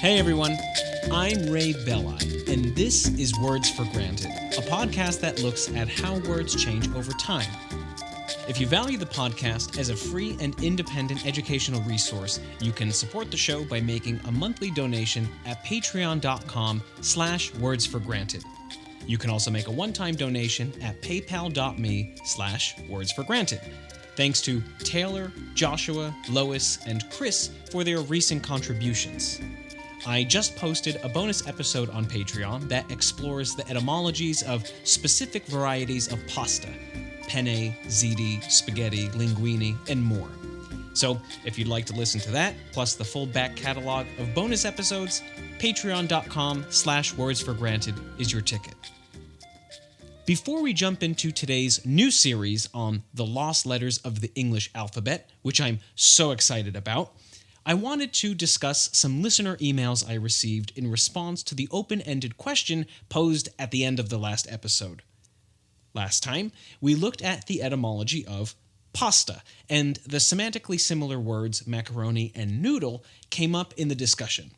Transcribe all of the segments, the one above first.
Hey everyone, I'm Ray Belli, and this is Words for Granted, a podcast that looks at how words change over time. If you value the podcast as a free and independent educational resource, you can support the show by making a monthly donation at patreon.com/wordsforgranted. You can also make a one-time donation at paypal.me/wordsforgranted. Thanks to Taylor, Joshua, Lois, and Chris for their recent contributions. I just posted a bonus episode on Patreon that explores the etymologies of specific varieties of pasta: penne, ziti, spaghetti, linguine, and more. So if you'd like to listen to that, plus the full back catalog of bonus episodes, patreon.com/wordsforgranted is your ticket. Before we jump into today's new series on the lost letters of the English alphabet, which I'm so excited about, I wanted to discuss some listener emails I received in response to the open-ended question posed at the end of the last episode. Last time, we looked at the etymology of pasta, and the semantically similar words macaroni and noodle came up in the discussion.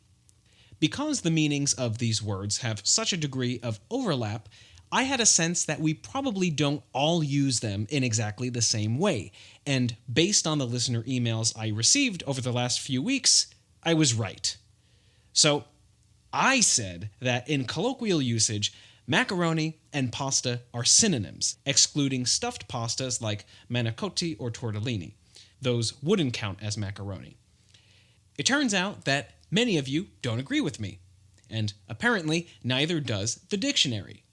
Because the meanings of these words have such a degree of overlap, I had a sense that we probably don't all use them in exactly the same way, and based on the listener emails I received over the last few weeks, I was right. So, I said that in colloquial usage, macaroni and pasta are synonyms, excluding stuffed pastas like manicotti or tortellini. Those wouldn't count as macaroni. It turns out that many of you don't agree with me, and apparently neither does the dictionary.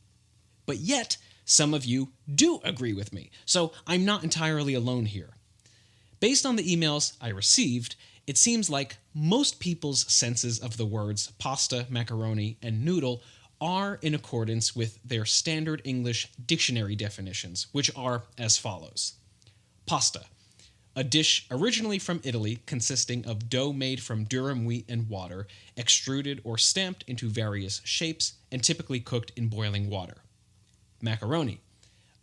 But yet, some of you do agree with me, so I'm not entirely alone here. Based on the emails I received, it seems like most people's senses of the words pasta, macaroni, and noodle are in accordance with their standard English dictionary definitions, which are as follows. Pasta, a dish originally from Italy consisting of dough made from durum wheat and water, extruded or stamped into various shapes, and typically cooked in boiling water. Macaroni,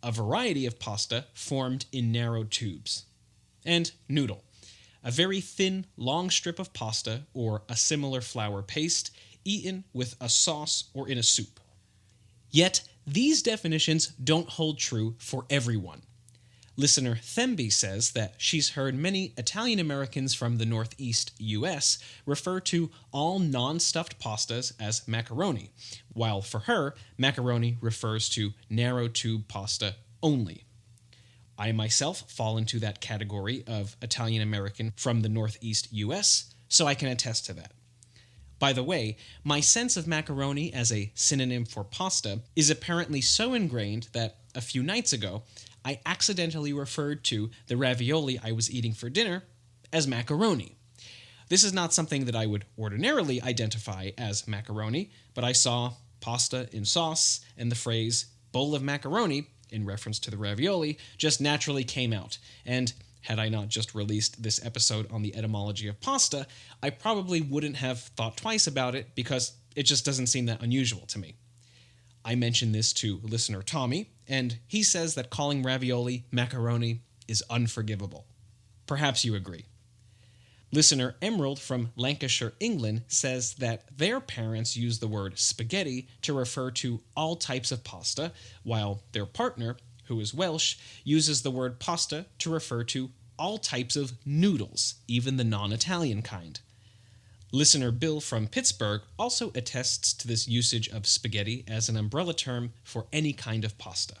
a variety of pasta formed in narrow tubes. And noodle, a very thin, long strip of pasta or a similar flour paste eaten with a sauce or in a soup. Yet, these definitions don't hold true for everyone. Listener Themby says that she's heard many Italian Americans from the Northeast US refer to all non-stuffed pastas as macaroni, while for her, macaroni refers to narrow tube pasta only. I myself fall into that category of Italian American from the Northeast US, so I can attest to that. By the way, my sense of macaroni as a synonym for pasta is apparently so ingrained that a few nights ago, I accidentally referred to the ravioli I was eating for dinner as macaroni. This is not something that I would ordinarily identify as macaroni, but I saw pasta in sauce, and the phrase bowl of macaroni, in reference to the ravioli, just naturally came out. And had I not just released this episode on the etymology of pasta, I probably wouldn't have thought twice about it because it just doesn't seem that unusual to me. I mentioned this to listener Tommy, and he says that calling ravioli macaroni is unforgivable. Perhaps you agree. Listener Emerald from Lancashire, England, says that their parents use the word spaghetti to refer to all types of pasta, while their partner, who is Welsh, uses the word pasta to refer to all types of noodles, even the non-Italian kind. Listener Bill from Pittsburgh also attests to this usage of spaghetti as an umbrella term for any kind of pasta.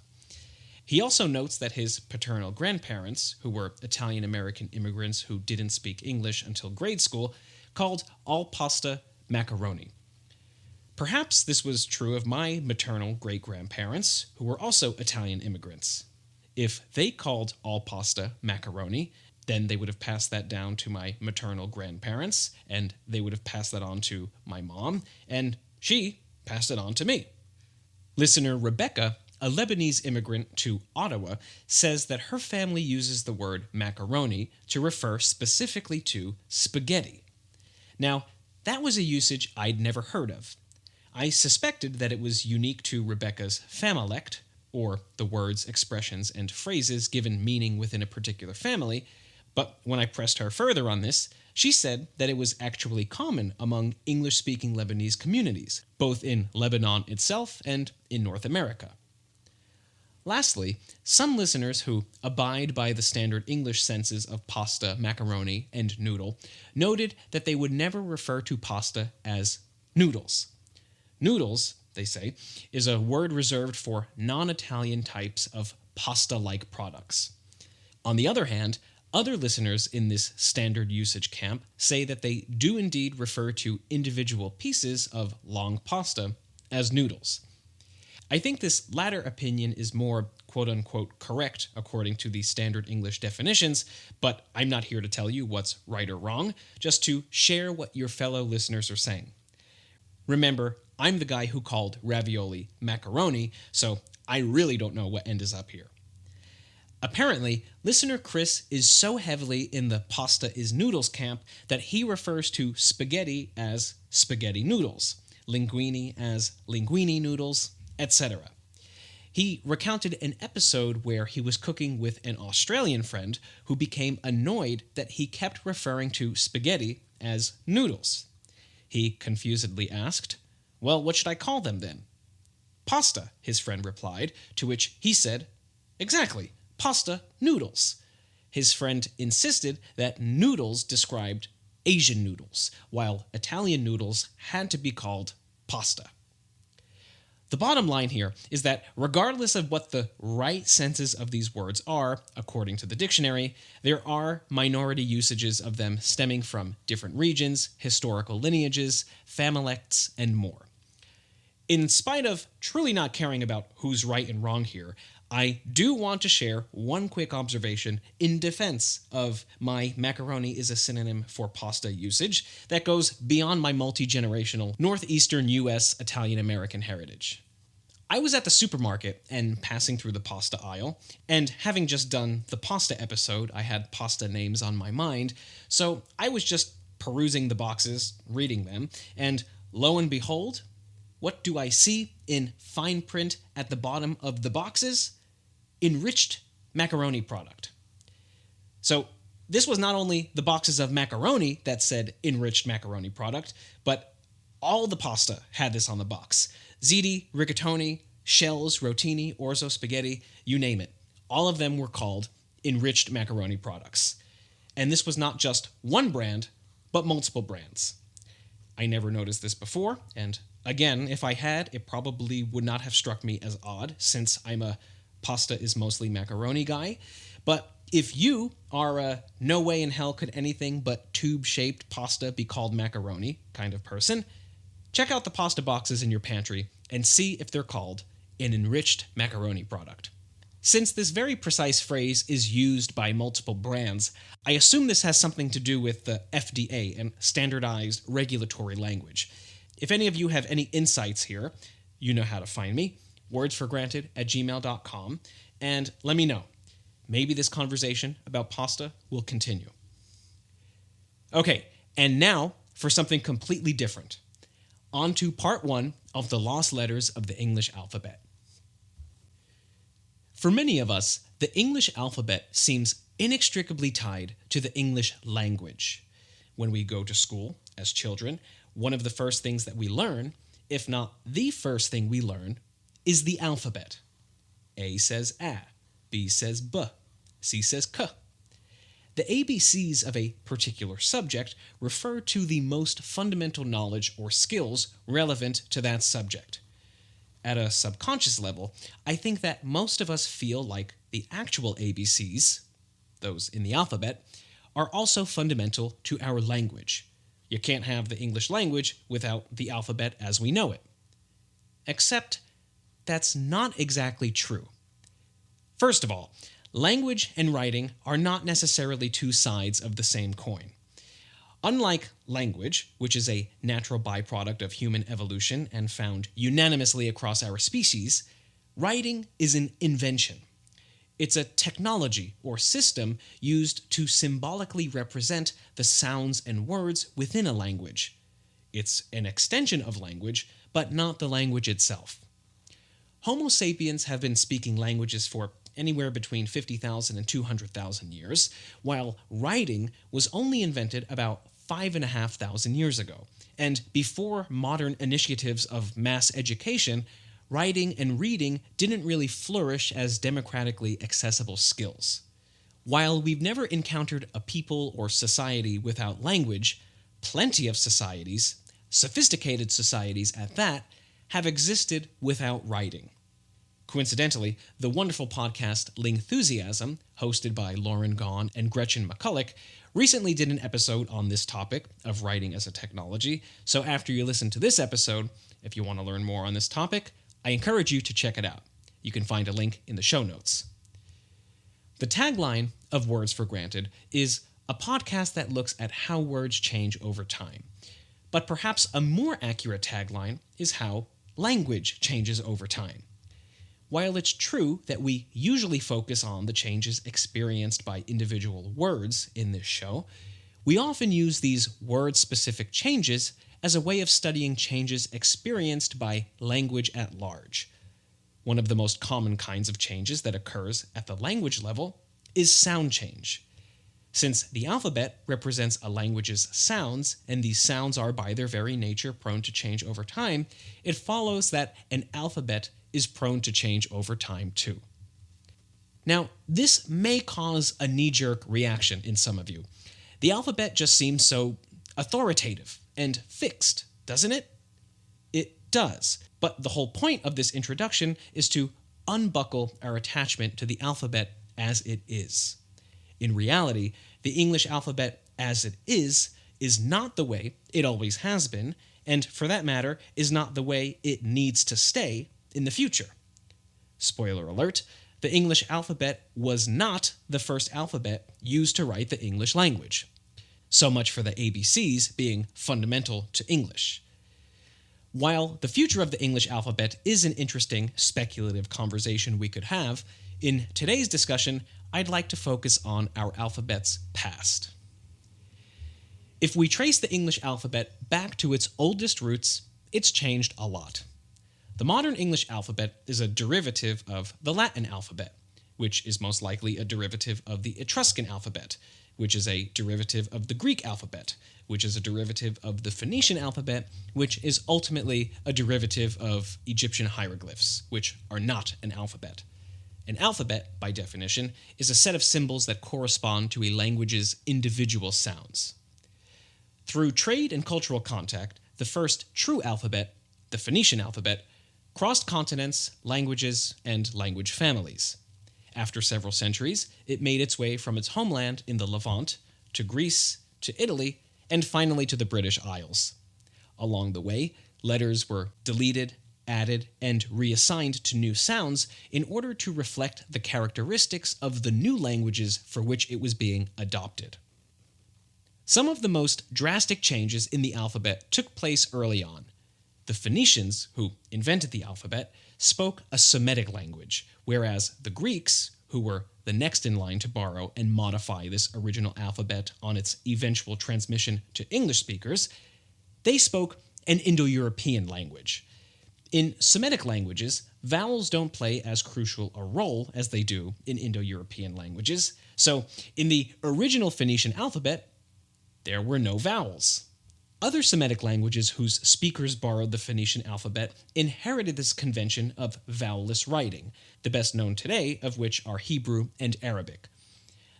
He also notes that his paternal grandparents, who were Italian-American immigrants who didn't speak English until grade school, called all pasta macaroni. Perhaps this was true of my maternal great-grandparents, who were also Italian immigrants. If they called all pasta macaroni, then they would have passed that down to my maternal grandparents, and they would have passed that on to my mom, and she passed it on to me. Listener Rebecca, a Lebanese immigrant to Ottawa, says that her family uses the word macaroni to refer specifically to spaghetti. Now, that was a usage I'd never heard of. I suspected that it was unique to Rebecca's familect, or the words, expressions, and phrases given meaning within a particular family, but when I pressed her further on this, She said that it was actually common among English-speaking Lebanese communities, both in Lebanon itself and in North America. Lastly, some listeners who abide by the standard English senses of pasta, macaroni, and noodle noted that they would never refer to pasta as noodles. Noodles, they say, is a word reserved for non-Italian types of pasta-like products. On the other hand, other listeners in this standard usage camp say that they do indeed refer to individual pieces of long pasta as noodles. I think this latter opinion is more quote-unquote correct according to the standard English definitions, but I'm not here to tell you what's right or wrong, just to share what your fellow listeners are saying. Remember, I'm the guy who called ravioli macaroni, so I really don't know what end is up here. Apparently, listener Chris is so heavily in the pasta is noodles camp that he refers to spaghetti as spaghetti noodles, linguine as linguine noodles, etc. He recounted an episode where he was cooking with an Australian friend who became annoyed that he kept referring to spaghetti as noodles. He confusedly asked, "Well, what should I call them then?" "Pasta," his friend replied, to which he said, "Exactly, pasta noodles." His friend insisted that noodles described Asian noodles, while Italian noodles had to be called pasta. The bottom line here is that regardless of what the right senses of these words are, according to the dictionary, there are minority usages of them stemming from different regions, historical lineages, familects, and more. In spite of truly not caring about who's right and wrong here, I do want to share one quick observation in defense of my macaroni is a synonym for pasta usage that goes beyond my multi-generational northeastern U.S. Italian-American heritage. I was at the supermarket and passing through the pasta aisle, and having just done the pasta episode, I had pasta names on my mind, so I was just perusing the boxes, reading them, and lo and behold, what do I see in fine print at the bottom of the boxes? Enriched macaroni product. So this was not only the boxes of macaroni that said enriched macaroni product, but all the pasta had this on the box. Ziti, rigatoni, shells, rotini, orzo spaghetti, you name it. All of them were called enriched macaroni products. And this was not just one brand, but multiple brands. I never noticed this before, and again, if I had, it probably would not have struck me as odd, since I'm a pasta is mostly macaroni guy. But if you are a no way in hell could anything but tube-shaped pasta be called macaroni kind of person, check out the pasta boxes in your pantry and see if they're called an enriched macaroni product. Since this very precise phrase is used by multiple brands, I assume this has something to do with the FDA and standardized regulatory language. If any of you have any insights here, you know how to find me, wordsforgranted@gmail.com, and let me know. Maybe this conversation about pasta will continue. Okay, and now for something completely different. On to part 1 of the lost letters of the English alphabet. For many of us, the English alphabet seems inextricably tied to the English language. When we go to school as children, one of the first things that we learn, if not the first thing we learn, is the alphabet. A says A, B says B, C says K. The ABCs of a particular subject refer to the most fundamental knowledge or skills relevant to that subject. At a subconscious level, I think that most of us feel like the actual ABCs, those in the alphabet, are also fundamental to our language. You can't have the English language without the alphabet as we know it. Except that's not exactly true. First of all, language and writing are not necessarily two sides of the same coin. Unlike language, which is a natural byproduct of human evolution and found unanimously across our species, writing is an invention. It's a technology or system used to symbolically represent the sounds and words within a language. It's an extension of language, but not the language itself. Homo sapiens have been speaking languages for anywhere between 50,000 and 200,000 years, while writing was only invented about 5,500 years ago. And before modern initiatives of mass education, writing and reading didn't really flourish as democratically accessible skills. While we've never encountered a people or society without language, plenty of societies, sophisticated societies at that, have existed without writing. Coincidentally, the wonderful podcast Lingthusiasm, hosted by Lauren Gahn and Gretchen McCulloch, recently did an episode on this topic of writing as a technology, so after you listen to this episode, if you want to learn more on this topic, I encourage you to check it out. You can find a link in the show notes. The tagline of Words for Granted is a podcast that looks at how words change over time. But perhaps a more accurate tagline is how language changes over time. While it's true that we usually focus on the changes experienced by individual words in this show, we often use these word-specific changes as a way of studying changes experienced by language at large. One of the most common kinds of changes that occurs at the language level is sound change. Since the alphabet represents a language's sounds, and these sounds are by their very nature prone to change over time, it follows that an alphabet is prone to change over time too. Now, this may cause a knee-jerk reaction in some of you. The alphabet just seems so authoritative and fixed, doesn't it? It does. But the whole point of this introduction is to unbuckle our attachment to the alphabet as it is. In reality, the English alphabet as it is not the way it always has been, and for that matter, is not the way it needs to stay in the future. Spoiler alert, the English alphabet was not the first alphabet used to write the English language. So much for the ABCs being fundamental to English. While the future of the English alphabet is an interesting speculative conversation we could have, in today's discussion, I'd like to focus on our alphabet's past. If we trace the English alphabet back to its oldest roots, it's changed a lot. The modern English alphabet is a derivative of the Latin alphabet, which is most likely a derivative of the Etruscan alphabet, which is a derivative of the Greek alphabet, which is a derivative of the Phoenician alphabet, which is ultimately a derivative of Egyptian hieroglyphs, which are not an alphabet. An alphabet, by definition, is a set of symbols that correspond to a language's individual sounds. Through trade and cultural contact, the first true alphabet, the Phoenician alphabet, crossed continents, languages, and language families. After several centuries, it made its way from its homeland in the Levant to Greece, to Italy, and finally to the British Isles. Along the way, letters were deleted, added, and reassigned to new sounds in order to reflect the characteristics of the new languages for which it was being adopted. Some of the most drastic changes in the alphabet took place early on. The Phoenicians, who invented the alphabet, spoke a Semitic language, whereas the Greeks, who were the next in line to borrow and modify this original alphabet on its eventual transmission to English speakers, they spoke an Indo-European language. In Semitic languages, vowels don't play as crucial a role as they do in Indo-European languages, so in the original Phoenician alphabet, there were no vowels. Other Semitic languages whose speakers borrowed the Phoenician alphabet inherited this convention of vowelless writing, the best known today of which are Hebrew and Arabic.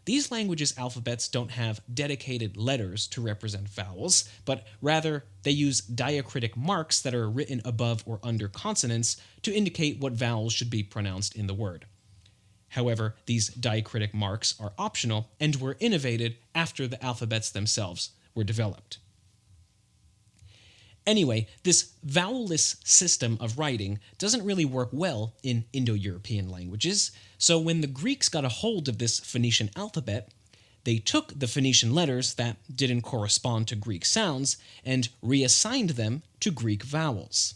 These languages' alphabets don't have dedicated letters to represent vowels, but rather they use diacritic marks that are written above or under consonants to indicate what vowels should be pronounced in the word. However, these diacritic marks are optional and were innovated after the alphabets themselves were developed. Anyway, this vowelless system of writing doesn't really work well in Indo-European languages, so when the Greeks got a hold of this Phoenician alphabet, they took the Phoenician letters that didn't correspond to Greek sounds and reassigned them to Greek vowels.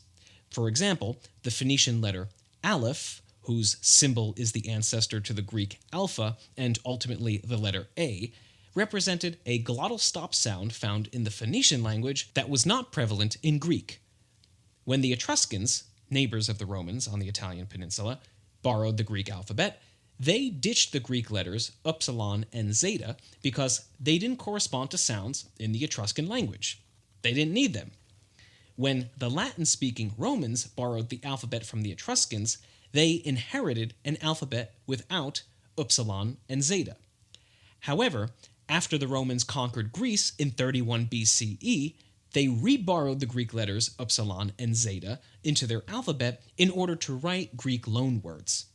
For example, the Phoenician letter aleph, whose symbol is the ancestor to the Greek alpha and ultimately the letter A, represented a glottal stop sound found in the Phoenician language that was not prevalent in Greek. When the Etruscans, neighbors of the Romans on the Italian peninsula, borrowed the Greek alphabet, They ditched the Greek letters upsilon and zeta because they didn't correspond to sounds in the Etruscan language. They didn't need them. When the Latin-speaking Romans borrowed the alphabet from the Etruscans, they inherited an alphabet without upsilon and zeta. However, after the Romans conquered Greece in 31 BCE, they reborrowed the Greek letters upsilon and zeta into their alphabet in order to write Greek loanwords.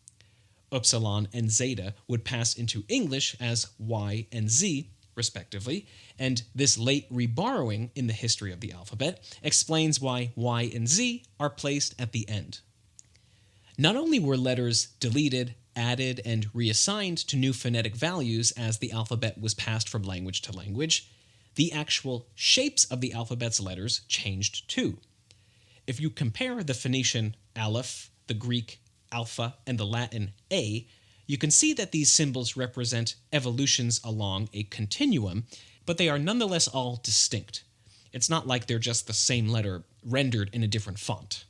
Upsilon and zeta would pass into English as Y and Z, respectively, and this late reborrowing in the history of the alphabet explains why Y and Z are placed at the end. Not only were letters deleted, added, and reassigned to new phonetic values as the alphabet was passed from language to language, the actual shapes of the alphabet's letters changed too. If you compare the Phoenician aleph, the Greek alpha, and the Latin A, you can see that these symbols represent evolutions along a continuum, but they are nonetheless all distinct. It's not like they're just the same letter rendered in a different font.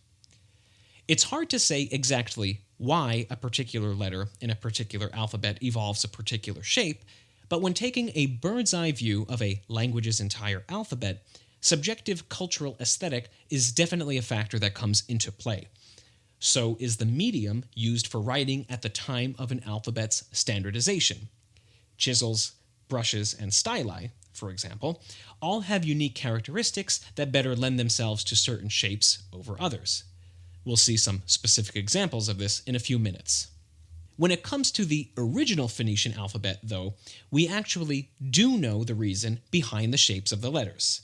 It's hard to say exactly why a particular letter in a particular alphabet evolves a particular shape, but when taking a bird's-eye view of a language's entire alphabet, subjective cultural aesthetic is definitely a factor that comes into play. So is the medium used for writing at the time of an alphabet's standardization. Chisels, brushes, and styli, for example, all have unique characteristics that better lend themselves to certain shapes over others. We'll see some specific examples of this in a few minutes. When it comes to the original Phoenician alphabet, though, we actually do know the reason behind the shapes of the letters.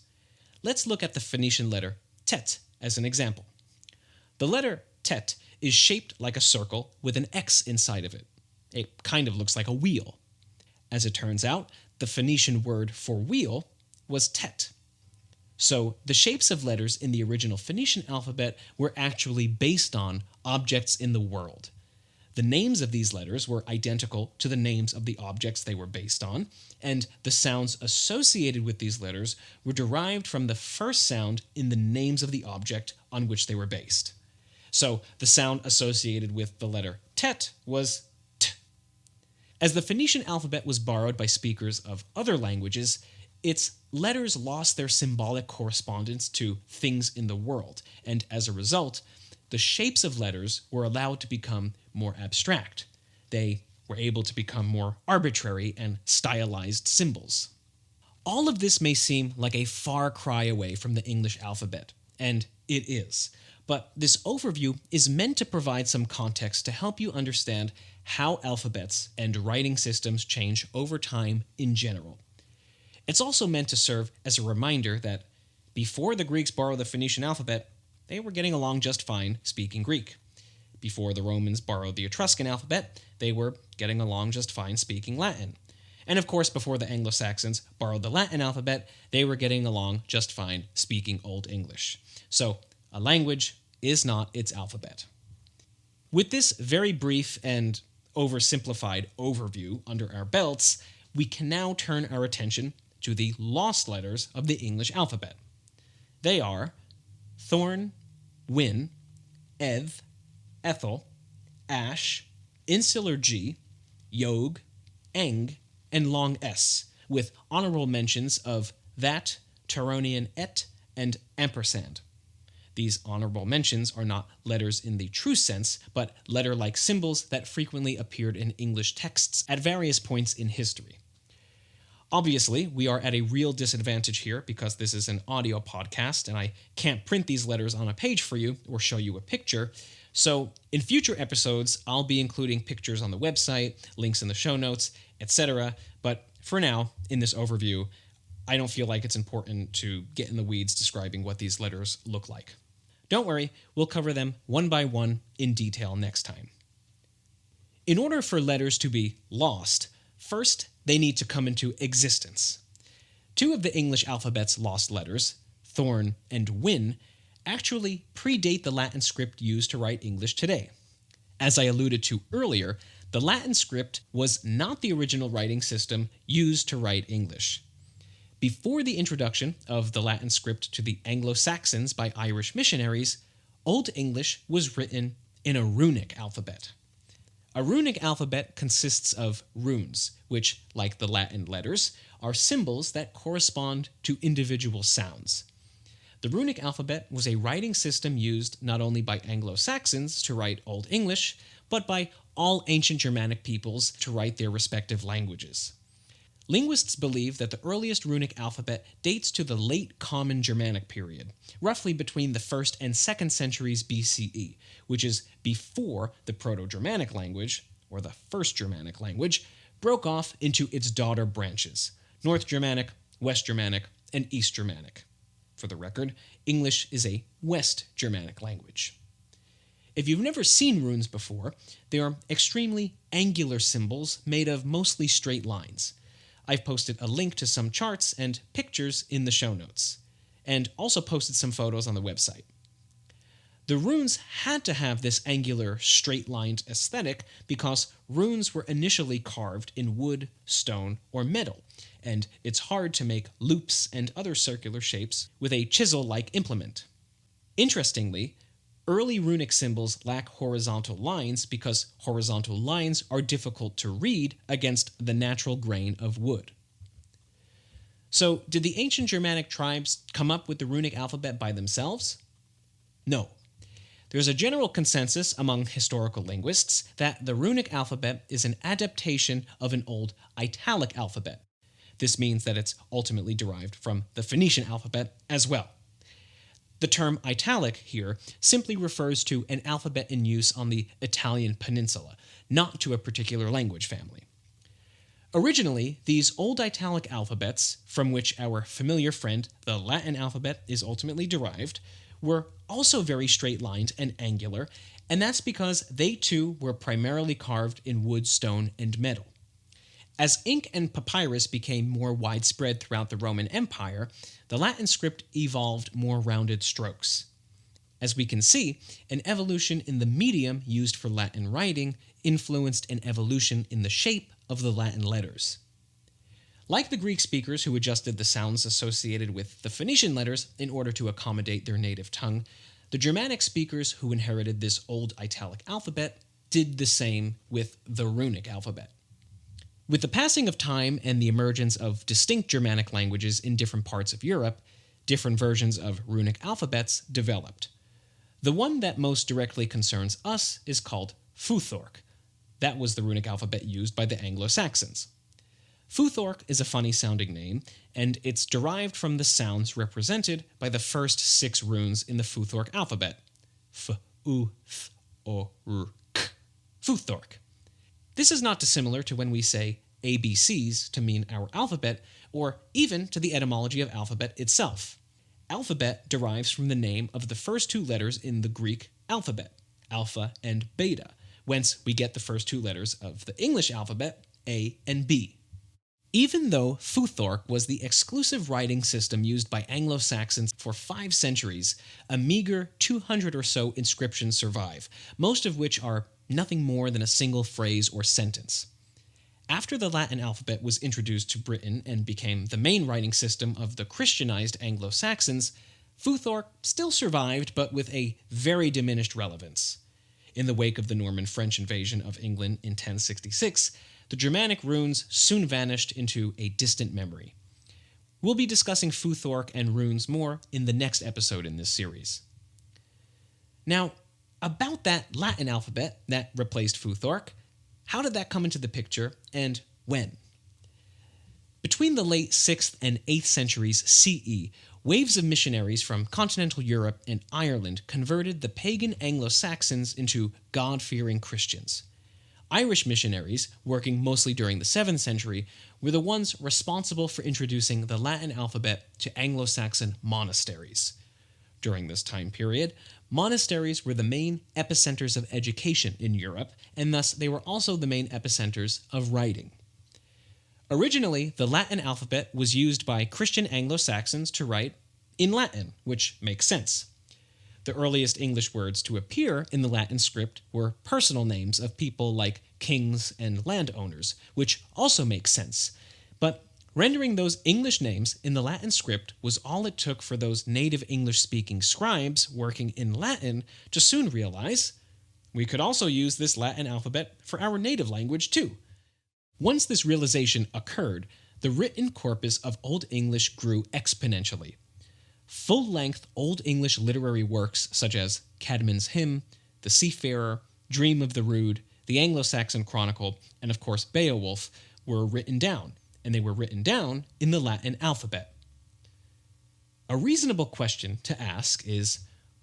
Let's look at the Phoenician letter tet as an example. The letter tet is shaped like a circle with an X inside of it. It kind of looks like a wheel. As it turns out, the Phoenician word for wheel was tet. So the shapes of letters in the original Phoenician alphabet were actually based on objects in the world. The names of these letters were identical to the names of the objects they were based on, and the sounds associated with these letters were derived from the first sound in the names of the object on which they were based. So the sound associated with the letter tet was t. As the Phoenician alphabet was borrowed by speakers of other languages, its letters lost their symbolic correspondence to things in the world, and as a result, the shapes of letters were allowed to become more abstract. They were able to become more arbitrary and stylized symbols. All of this may seem like a far cry away from the English alphabet, and it is. But this overview is meant to provide some context to help you understand how alphabets and writing systems change over time in general. It's also meant to serve as a reminder that before the Greeks borrowed the Phoenician alphabet, they were getting along just fine speaking Greek. Before the Romans borrowed the Etruscan alphabet, they were getting along just fine speaking Latin. And of course, before the Anglo-Saxons borrowed the Latin alphabet, they were getting along just fine speaking Old English. So, a language is not its alphabet. With this very brief and oversimplified overview under our belts, we can now turn our attention to the lost letters of the English alphabet. They are thorn, wynn, eth, ethel, ash, insular G, yog, eng, and long S, with honorable mentions of that, Turonian et, and ampersand. These honorable mentions are not letters in the true sense, but letter-like symbols that frequently appeared in English texts at various points in history. Obviously, we are at a real disadvantage here because this is an audio podcast and I can't print these letters on a page for you or show you a picture. So in future episodes, I'll be including pictures on the website, links in the show notes, etc. But for now, in this overview, I don't feel like it's important to get in the weeds describing what these letters look like. Don't worry, we'll cover them one by one in detail next time. In order for letters to be lost, first, they need to come into existence. Two of the English alphabet's lost letters, thorn and wynn, actually predate the Latin script used to write English today. As I alluded to earlier, the Latin script was not the original writing system used to write English. Before the introduction of the Latin script to the Anglo-Saxons by Irish missionaries, Old English was written in a runic alphabet. A runic alphabet consists of runes, which, like the Latin letters, are symbols that correspond to individual sounds. The runic alphabet was a writing system used not only by Anglo-Saxons to write Old English, but by all ancient Germanic peoples to write their respective languages. Linguists believe that the earliest runic alphabet dates to the late Common Germanic period, roughly between the 1st and 2nd centuries BCE, which is before the Proto-Germanic language, or the First Germanic language, broke off into its daughter branches: North Germanic, West Germanic, and East Germanic. For the record, English is a West Germanic language. If you've never seen runes before, they are extremely angular symbols made of mostly straight lines. I've posted a link to some charts and pictures in the show notes, and also posted some photos on the website. The runes had to have this angular, straight-lined aesthetic because runes were initially carved in wood, stone, or metal, and it's hard to make loops and other circular shapes with a chisel-like implement. Interestingly, early runic symbols lack horizontal lines because horizontal lines are difficult to read against the natural grain of wood. So, did the ancient Germanic tribes come up with the runic alphabet by themselves? No. There's a general consensus among historical linguists that the runic alphabet is an adaptation of an old italic alphabet. This means that it's ultimately derived from the Phoenician alphabet as well. The term italic here simply refers to an alphabet in use on the Italian peninsula, not to a particular language family. Originally, these old italic alphabets, from which our familiar friend, the Latin alphabet, is ultimately derived, were also very straight-lined and angular, and that's because they too were primarily carved in wood, stone, and metal. As ink and papyrus became more widespread throughout the Roman Empire, the Latin script evolved more rounded strokes. As we can see, an evolution in the medium used for Latin writing influenced an evolution in the shape of the Latin letters. Like the Greek speakers who adjusted the sounds associated with the Phoenician letters in order to accommodate their native tongue, the Germanic speakers who inherited this old italic alphabet did the same with the runic alphabet. With the passing of time and the emergence of distinct Germanic languages in different parts of Europe, different versions of runic alphabets developed. The one that most directly concerns us is called futhorc. That was the runic alphabet used by the Anglo-Saxons. Futhorc is a funny-sounding name, and it's derived from the sounds represented by the first 6 runes in the futhorc alphabet. F, U, Th, O, R, K. Futhorc. This is not dissimilar to when we say ABCs to mean our alphabet, or even to the etymology of alphabet itself. Alphabet derives from the name of the first 2 letters in the Greek alphabet, alpha and beta, whence we get the first 2 letters of the English alphabet, A and B. Even though futhorc was the exclusive writing system used by Anglo-Saxons for 5 centuries, a meager 200 or so inscriptions survive, most of which are nothing more than a single phrase or sentence. After the Latin alphabet was introduced to Britain and became the main writing system of the Christianized Anglo-Saxons, futhorc still survived, but with a very diminished relevance. In the wake of the Norman French invasion of England in 1066, the Germanic runes soon vanished into a distant memory. We'll be discussing futhorc and runes more in the next episode in this series. Now, about that Latin alphabet that replaced futhorc, how did that come into the picture, and when? Between the late 6th and 8th centuries CE, waves of missionaries from continental Europe and Ireland converted the pagan Anglo-Saxons into God-fearing Christians. Irish missionaries, working mostly during the 7th century, were the ones responsible for introducing the Latin alphabet to Anglo-Saxon monasteries. During this time period, monasteries were the main epicenters of education in Europe, and thus they were also the main epicenters of writing. Originally, the Latin alphabet was used by Christian Anglo-Saxons to write in Latin, which makes sense. The earliest English words to appear in the Latin script were personal names of people like kings and landowners, which also makes sense. But rendering those English names in the Latin script was all it took for those native English-speaking scribes working in Latin to soon realize we could also use this Latin alphabet for our native language too. Once this realization occurred, the written corpus of Old English grew exponentially. Full-length Old English literary works such as Cadman's Hymn, The Seafarer, Dream of the Rood, the Anglo-Saxon Chronicle, and of course Beowulf were written down, and they were written down in the Latin alphabet. A reasonable question to ask is,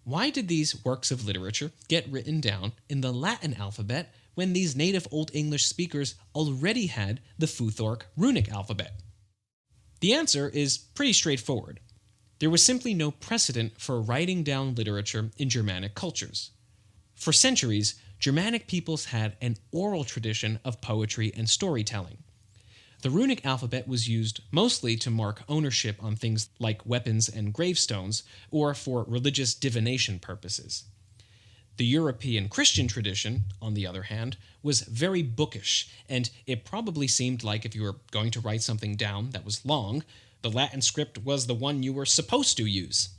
why did these works of literature get written down in the Latin alphabet when these native Old English speakers already had the futhorc runic alphabet? The answer is pretty straightforward. There was simply no precedent for writing down literature in Germanic cultures. For centuries, Germanic peoples had an oral tradition of poetry and storytelling. The runic alphabet was used mostly to mark ownership on things like weapons and gravestones, or for religious divination purposes. The European Christian tradition, on the other hand, was very bookish, and it probably seemed like if you were going to write something down that was long, the Latin script was the one you were supposed to use.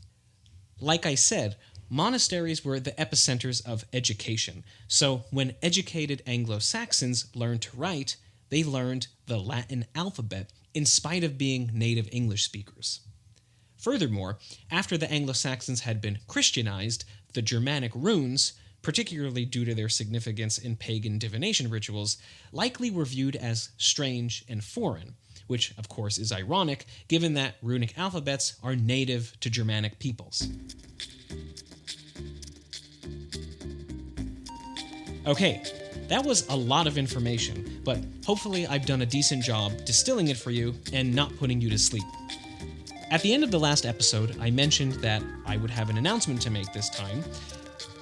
Like I said, monasteries were the epicenters of education, so when educated Anglo-Saxons learned to write, they learned the Latin alphabet in spite of being native English speakers. Furthermore, after the Anglo-Saxons had been Christianized, the Germanic runes, particularly due to their significance in pagan divination rituals, likely were viewed as strange and foreign, which of course is ironic given that runic alphabets are native to Germanic peoples. Okay, that was a lot of information, but hopefully I've done a decent job distilling it for you and not putting you to sleep. At the end of the last episode, I mentioned that I would have an announcement to make this time.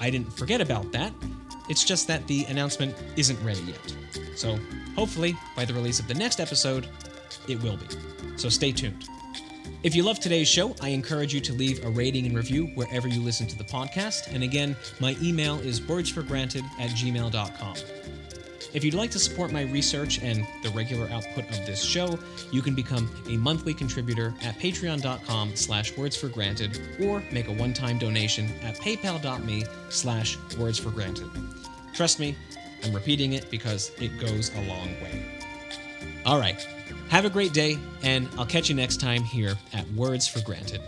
I didn't forget about that, it's just that the announcement isn't ready yet. So hopefully, by the release of the next episode, it will be. So stay tuned. If you love today's show, I encourage you to leave a rating and review wherever you listen to the podcast. And again, my email is wordsforgranted@gmail.com. If you'd like to support my research and the regular output of this show, you can become a monthly contributor at patreon.com/wordsforgranted or make a one-time donation at paypal.me/wordsforgranted. Trust me, I'm repeating it because it goes a long way. All right. Have a great day, and I'll catch you next time here at Words for Granted.